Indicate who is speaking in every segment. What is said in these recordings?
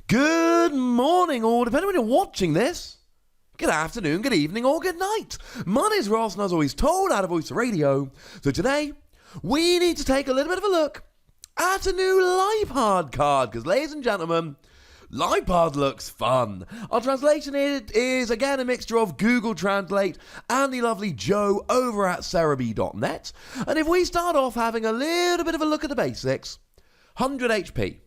Speaker 1: Good morning, or depending when you're watching this, good afternoon, good evening, or good night. My name's Ross, and as always told out of Voice Radio. So today, we need to take a little bit of a look at a new Liepard card, because ladies and gentlemen, Liepard looks fun. Our translation is again a mixture of Google Translate and the lovely Joe over at Cerebi.net. And if we start off having a little bit of a look at the basics, 100 HP.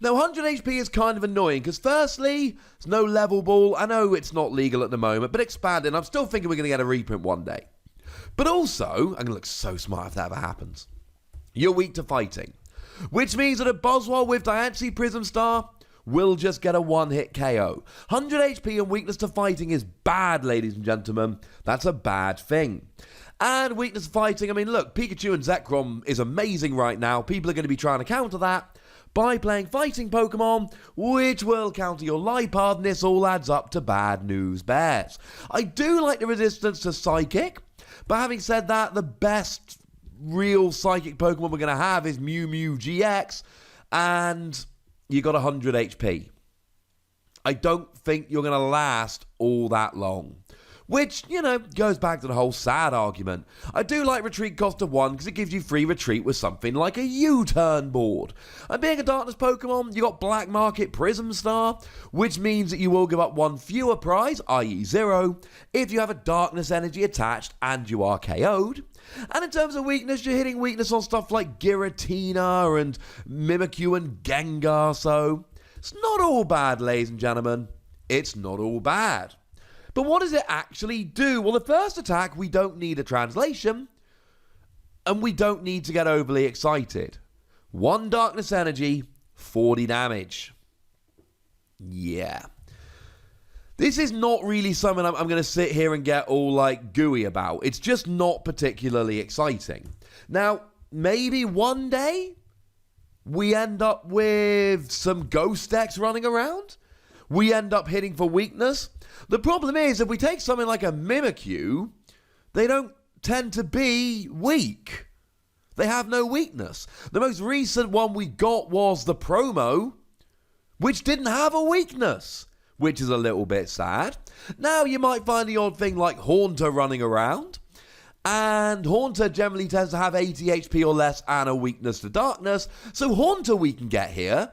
Speaker 1: Now, 100 HP is kind of annoying because, firstly, it's no level ball. I know it's not legal at the moment, but expanding, I'm still thinking we're going to get a reprint one day. But also, I'm going to look so smart if that ever happens. You're weak to fighting, which means that a Boswell with Diancie Prism Star will just get a one-hit KO. 100 HP and weakness to fighting is bad, ladies and gentlemen. That's a bad thing. And weakness to fighting, I mean, look, Pikachu and Zekrom is amazing right now. People are going to be trying to counter that by playing fighting Pokemon, which will counter your Liepard, and this all adds up to bad news bears. I do like the resistance to Psychic, but having said that, the best real Psychic Pokemon we're going to have is Mew Mew GX, and you got 100 HP. I don't think you're going to last all that long. Which, you know, goes back to the whole sad argument. I do like retreat cost of 1 because it gives you free retreat with something like a U-turn board. And being a darkness Pokemon, you got Black Market Prism Star, which means that you will give up 1 fewer prize, i.e. 0, if you have a darkness energy attached and you are KO'd. And in terms of weakness, you're hitting weakness on stuff like Giratina and Mimikyu and Gengar, so it's not all bad, ladies and gentlemen. It's not all bad. But what does it actually do? Well, the first attack, we don't need a translation, and we don't need to get overly excited. 1 darkness energy, 40 damage. Yeah. This is not really something I'm going to sit here and get all, like, gooey about. It's just not particularly exciting. Now, maybe one day we end up with some ghost decks running around. We end up hitting for weakness. The problem is, if we take something like a Mimikyu, they don't tend to be weak. They have no weakness. The most recent one we got was the promo, which didn't have a weakness, which is a little bit sad. Now, you might find the odd thing like Haunter running around, and Haunter generally tends to have 80 HP or less and a weakness to darkness, so Haunter we can get here,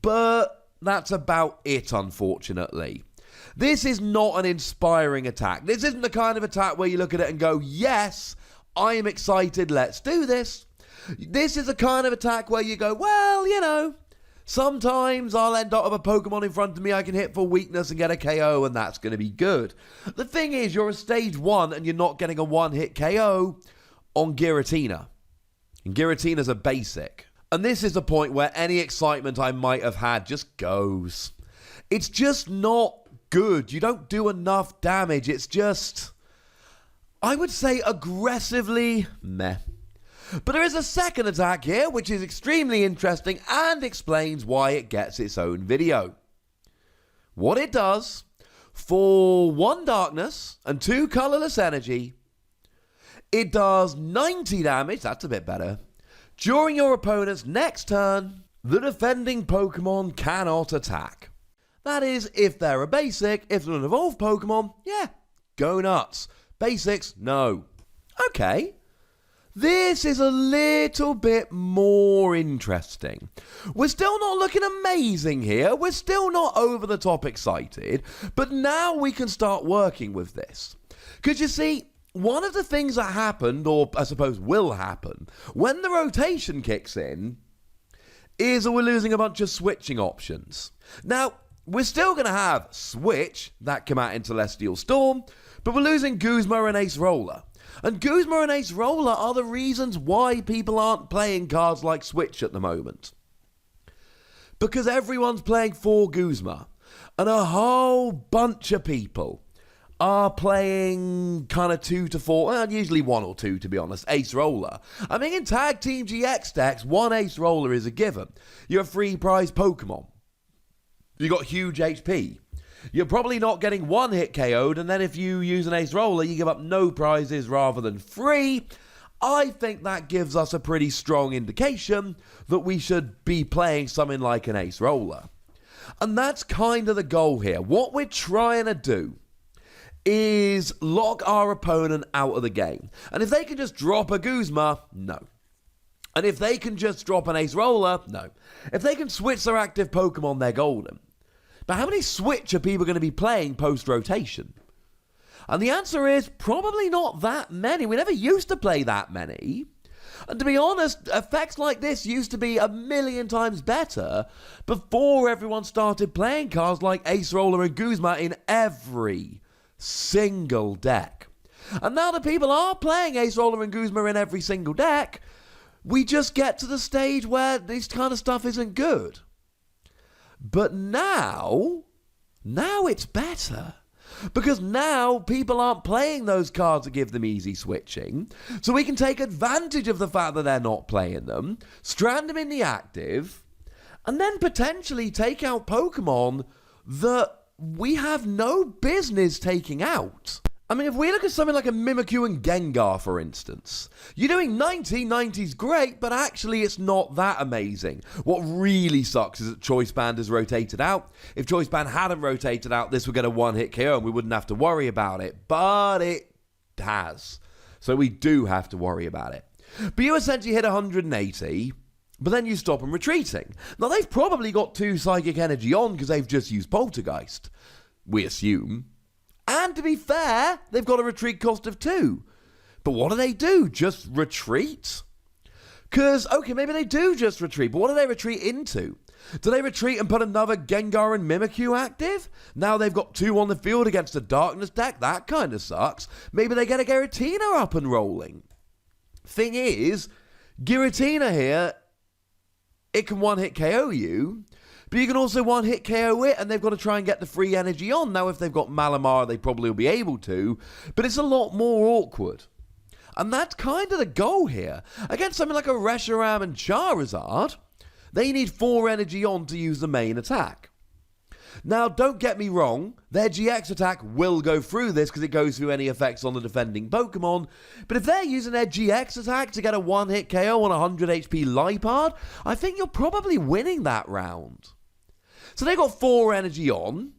Speaker 1: but that's about it, unfortunately. This is not an inspiring attack. This isn't the kind of attack where you look at it and go, yes, I am excited, let's do this. This is the kind of attack where you go, well, you know, sometimes I'll end up with a Pokemon in front of me I can hit for weakness and get a KO, and that's going to be good. The thing is, you're a stage 1 and you're not getting a one-hit KO on Giratina. And Giratina's a basic. And this is the point where any excitement I might have had just goes. It's just not good. You don't do enough damage. It's just, I would say, aggressively meh. But there is a second attack here, which is extremely interesting and explains why it gets its own video. What it does, for 1 darkness and 2 colorless energy, it does 90 damage, that's a bit better. During your opponent's next turn, the defending Pokemon cannot attack. That is, if they're a basic. If they're an evolved Pokemon, yeah, go nuts. Basics, no. Okay. This is a little bit more interesting. We're still not looking amazing here. We're still not over the top excited. But now we can start working with this. Because you see, one of the things that happened, or I suppose will happen, when the rotation kicks in, is that we're losing a bunch of switching options. Now, we're still going to have Switch, that come out in Celestial Storm, but we're losing Guzma and Ace Roller. And Guzma and Ace Roller are the reasons why people aren't playing cards like Switch at the moment. Because everyone's playing for Guzma, and a whole bunch of people are playing kind of 2 to 4, well, usually 1 or 2 to be honest, Ace Roller. I mean, in Tag Team GX decks, 1 Ace Roller is a given. You're a free prize Pokemon. You got huge HP. You're probably not getting one hit KO'd, and then if you use an Ace Roller, you give up no prizes rather than free. I think that gives us a pretty strong indication that we should be playing something like an Ace Roller. And that's kind of the goal here. What we're trying to do is lock our opponent out of the game. And if they can just drop a Guzma, no. And if they can just drop an Ace Roller, no. If they can switch their active Pokemon, they're golden. But how many Switch are people going to be playing post-rotation? And the answer is probably not that many. We never used to play that many. And to be honest, effects like this used to be a million times better before everyone started playing cards like Ace Roller and Guzma in every single deck. And now that people are playing Ace Roller and Guzma in every single deck, we just get to the stage where this kind of stuff isn't good. But now it's better. Because now people aren't playing those cards to give them easy switching. So we can take advantage of the fact that they're not playing them, strand them in the active, and then potentially take out Pokemon that we have no business taking out. I mean, if we look at something like a Mimikyu and Gengar, for instance, you're doing 90's great, but actually it's not that amazing. What really sucks is that Choice Band is rotated out. If Choice Band hadn't rotated out, this would get a one-hit KO and we wouldn't have to worry about it, but it has. So we do have to worry about it. But you essentially hit 180, but then you stop them retreating. Now, they've probably got 2 Psychic Energy on because they've just used Poltergeist, we assume. And to be fair, they've got a retreat cost of 2. But what do? Just retreat? Because, okay, maybe they do just retreat, but what do they retreat into? Do they retreat and put another Gengar and Mimikyu active? Now they've got 2 on the field against a Darkness deck? That kind of sucks. Maybe they get a Giratina up and rolling. Thing is, Giratina here, it can one-hit KO you, but you can also one-hit KO it, and they've got to try and get the free energy on. Now, if they've got Malamar, they probably will be able to, but it's a lot more awkward. And that's kind of the goal here. Against something like a Reshiram and Charizard, they need 4 energy on to use the main attack. Now, don't get me wrong, their GX attack will go through this because it goes through any effects on the defending Pokemon, but if they're using their GX attack to get a one-hit KO on a 100 HP Liepard, I think you're probably winning that round. So they've got 4 energy on,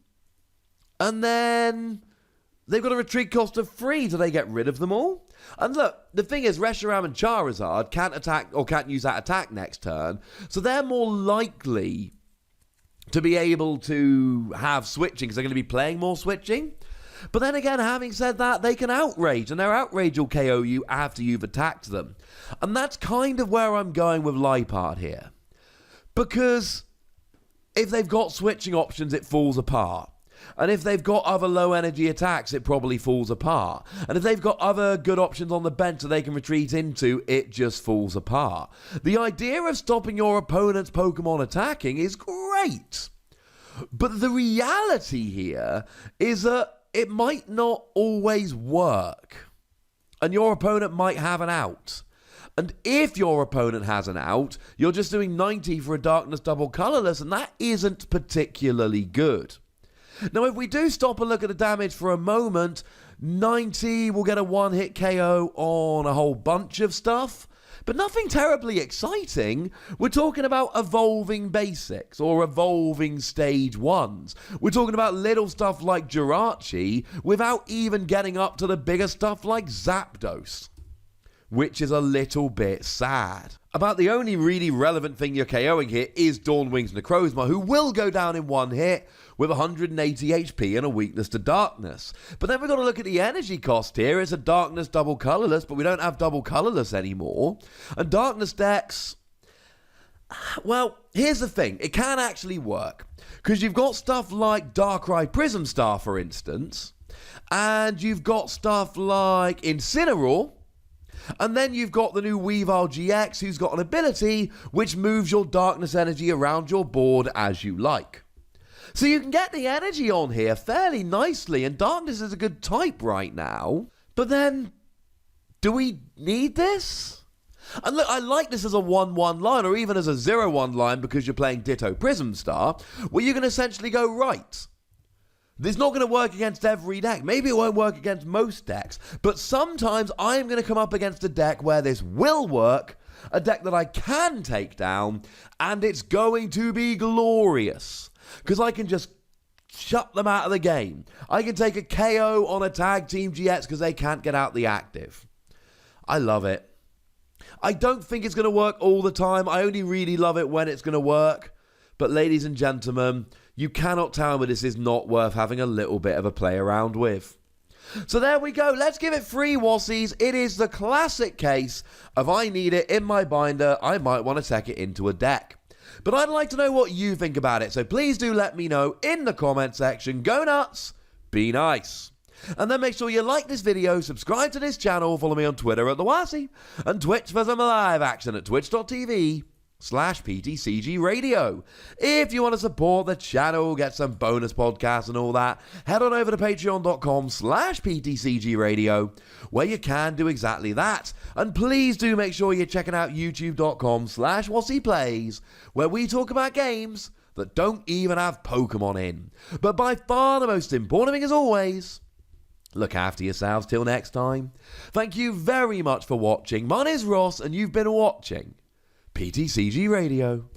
Speaker 1: and then they've got a retreat cost of 3. Do they get rid of them all? And look, the thing is, Reshiram and Charizard can't attack or can't use that attack next turn, so they're more likely to be able to have switching because they're going to be playing more switching. But then again, having said that, they can outrage, and their outrage will KO you after you've attacked them. And that's kind of where I'm going with Liepard here. Because if they've got switching options, it falls apart. And if they've got other low energy attacks, it probably falls apart. And if they've got other good options on the bench that they can retreat into, it just falls apart. The idea of stopping your opponent's Pokemon attacking is great. But the reality here is that it might not always work. And your opponent might have an out. And if your opponent has an out, you're just doing 90 for a Darkness double colorless, and that isn't particularly good. Now, if we do stop and look at the damage for a moment, 90 will get a one-hit KO on a whole bunch of stuff, but nothing terribly exciting. We're talking about evolving basics or evolving stage 1s. We're talking about little stuff like Jirachi without even getting up to the bigger stuff like Zapdos, which is a little bit sad. About the only really relevant thing you're KOing here is Dawnwing's Necrozma, who will go down in one hit with 180 HP and a weakness to Darkness. But then we've got to look at the energy cost here. It's a Darkness double colorless, but we don't have double colorless anymore. And Darkness decks, well, here's the thing. It can actually work. Because you've got stuff like Darkrai Prism Star, for instance. And you've got stuff like Incineroar. And then you've got the new Weavile GX, who's got an ability which moves your Darkness energy around your board as you like. So you can get the energy on here fairly nicely, and Darkness is a good type right now. But then, do we need this? And look, I like this as a 1-1 line, or even as a 0-1 line, because you're playing Ditto Prism Star, where you can essentially go, right, this is not going to work against every deck. Maybe it won't work against most decks. But sometimes I am going to come up against a deck where this will work. A deck that I can take down. And it's going to be glorious. because I can just shut them out of the game. I can take a KO on a tag team GX because they can't get out the active. I love it. I don't think it's going to work all the time. I only really love it when it's going to work. But ladies and gentlemen, you cannot tell me this is not worth having a little bit of a play around with. So there we go. Let's give it 3 Wassies. It is the classic case of I need it in my binder. I might want to take it into a deck. But I'd like to know what you think about it. So please do let me know in the comment section. Go nuts. Be nice. And then make sure you like this video, subscribe to this channel, follow me on Twitter at The Wassie, and Twitch for some live action at twitch.tv/PTCGRadio. If you want to support the channel, get some bonus podcasts and all that, head on over to patreon.com/PTCGRadio, where you can do exactly that. And please do make sure you're checking out youtube.com/WassiePlays, where we talk about games that don't even have Pokemon in. But by far the most important thing, as always, look after yourselves till next time. Thank you very much for watching. My name is Ross, and you've been watching PTCG Radio.